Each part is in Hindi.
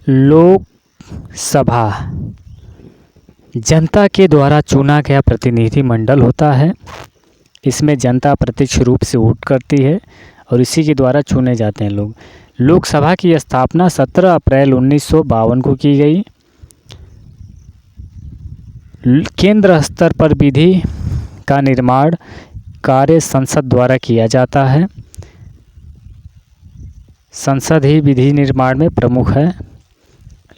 लोकसभा जनता के द्वारा चुना गया प्रतिनिधिमंडल होता है। इसमें जनता प्रत्यक्ष रूप से वोट करती है और इसी के द्वारा चुने जाते हैं लोग। लोकसभा की स्थापना 17 अप्रैल 1952 को की गई। केंद्र स्तर पर विधि का निर्माण कार्य संसद द्वारा किया जाता है। संसद ही विधि निर्माण में प्रमुख है।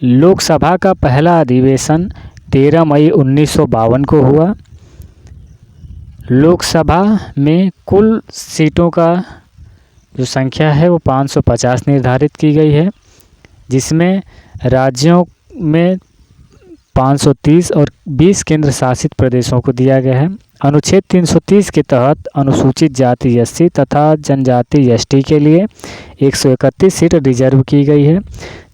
लोकसभा का पहला अधिवेशन 13 मई 1952 को हुआ। लोकसभा में कुल सीटों का जो संख्या है वो 550 निर्धारित की गई है, जिसमें राज्यों में 530 और 20 केंद्र शासित प्रदेशों को दिया गया है। अनुच्छेद 330 के तहत अनुसूचित जाति एससी तथा जनजाति एसटी के लिए 131 सीट रिजर्व की गई है,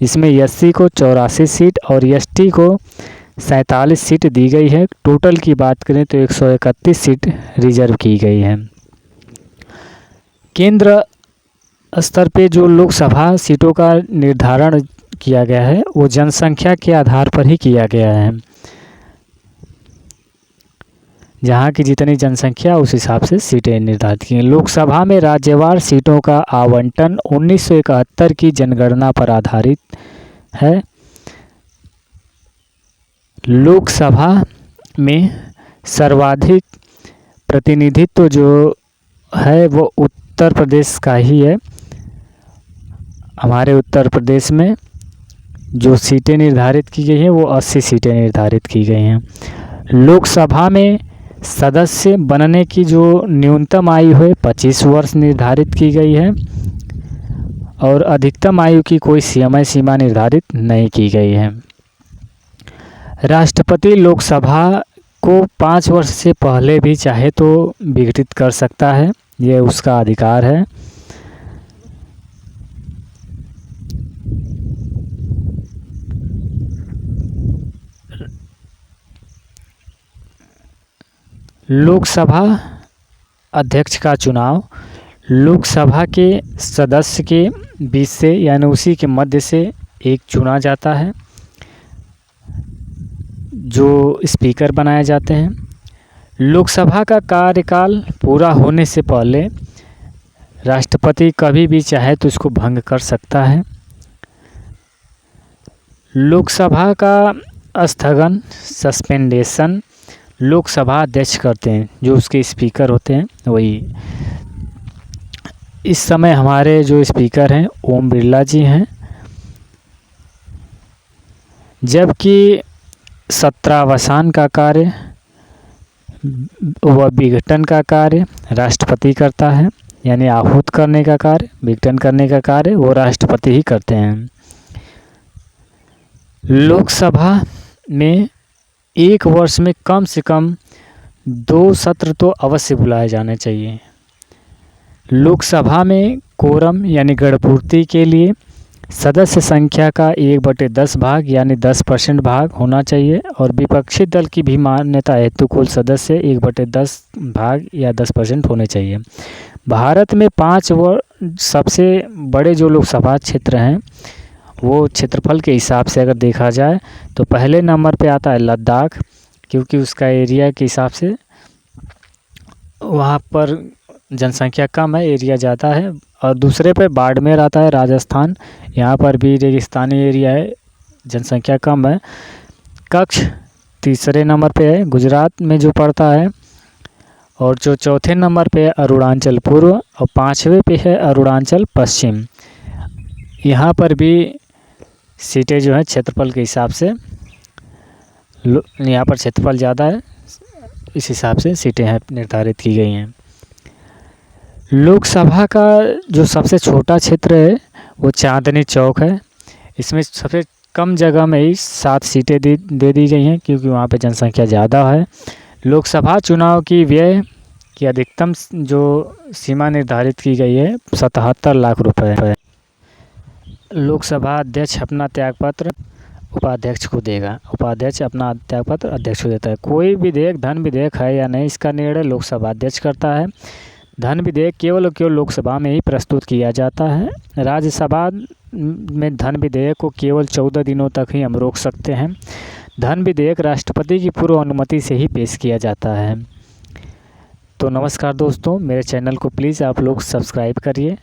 जिसमें एससी को 84 सीट और एसटी को 47 सीट दी गई है। टोटल की बात करें तो 131 सीट रिजर्व की गई है। केंद्र स्तर पे जो लोकसभा सीटों का निर्धारण किया गया है वो जनसंख्या के आधार पर ही किया गया है। जहाँ की जितनी जनसंख्या उस हिसाब से सीटें निर्धारित की हैं। लोकसभा में राज्यवार सीटों का आवंटन 1971 की जनगणना पर आधारित है। लोकसभा में सर्वाधिक प्रतिनिधित्व जो है वो उत्तर प्रदेश का ही है। हमारे उत्तर प्रदेश में जो सीटें निर्धारित की गई हैं वो 80 सीटें निर्धारित की गई हैं। लोकसभा में सदस्य बनने की जो न्यूनतम आयु है 25 वर्ष निर्धारित की गई है और अधिकतम आयु की कोई समय सीमा निर्धारित नहीं की गई है। राष्ट्रपति लोकसभा को 5 वर्ष से पहले भी चाहे तो विघटित कर सकता है, ये उसका अधिकार है। लोकसभा अध्यक्ष का चुनाव लोकसभा के सदस्य के बीच से यानी उसी के मध्य से एक चुना जाता है, जो स्पीकर बनाए जाते हैं। लोकसभा का कार्यकाल पूरा होने से पहले राष्ट्रपति कभी भी चाहे तो इसको भंग कर सकता है। लोकसभा का स्थगन सस्पेंडेशन लोकसभा अध्यक्ष करते हैं, जो उसके स्पीकर होते हैं वही। इस समय हमारे जो स्पीकर हैं ओम बिरला जी हैं, जबकि सत्रावसान का कार्य व विघटन का कार्य राष्ट्रपति करता है, यानी आहूत करने का कार्य, विघटन करने का कार्य वो राष्ट्रपति ही करते हैं। लोकसभा में एक वर्ष में कम से कम 2 सत्र तो अवश्य बुलाए जाने चाहिए। लोकसभा में कोरम यानी गणपूर्ति के लिए सदस्य संख्या का 1/10 भाग यानी 10% भाग होना चाहिए और विपक्षी दल की भी मान्यता हेतु कुल सदस्य 1/10 भाग या 10% होने चाहिए। भारत में 5 सबसे बड़े जो लोकसभा क्षेत्र हैं वो क्षेत्रफल के हिसाब से अगर देखा जाए तो पहले नंबर पे आता है लद्दाख, क्योंकि उसका एरिया के हिसाब से वहाँ पर जनसंख्या कम है, एरिया ज़्यादा है। और दूसरे पे बाड़मेर आता है राजस्थान, यहाँ पर भी रेगिस्तानी एरिया है, जनसंख्या कम है। कच्छ तीसरे नंबर पे है गुजरात में जो पड़ता है, और जो चौथे नंबर पे है अरुणाचल पूर्व और 5वें पे है अरुणाचल पश्चिम। यहाँ पर भी सीटें जो हैं क्षेत्रफल के हिसाब से, यहाँ पर क्षेत्रफल ज़्यादा है, इस हिसाब से सीटें हैं निर्धारित की गई हैं। लोकसभा का जो सबसे छोटा क्षेत्र है वो चांदनी चौक है। इसमें सबसे कम जगह में ही 7 सीटें दे दी गई हैं, क्योंकि वहाँ पे जनसंख्या ज़्यादा है। लोकसभा चुनाव की व्यय की अधिकतम जो सीमा निर्धारित की गई है 77 लाख रुपए है। लोकसभा अध्यक्ष अपना त्यागपत्र उपाध्यक्ष को देगा, उपाध्यक्ष अपना त्यागपत्र अध्यक्ष को देता है। कोई विधेयक धन विधेयक है या नहीं, इसका निर्णय लोकसभा अध्यक्ष करता है। धन विधेयक केवल और केवल लोकसभा में ही प्रस्तुत किया जाता है। राज्यसभा में धन विधेयक को केवल 14 दिनों तक ही हम रोक सकते हैं। धन विधेयक राष्ट्रपति की पूर्व अनुमति से ही पेश किया जाता है। तो नमस्कार दोस्तों, मेरे चैनल को प्लीज़ आप लोग सब्सक्राइब करिए।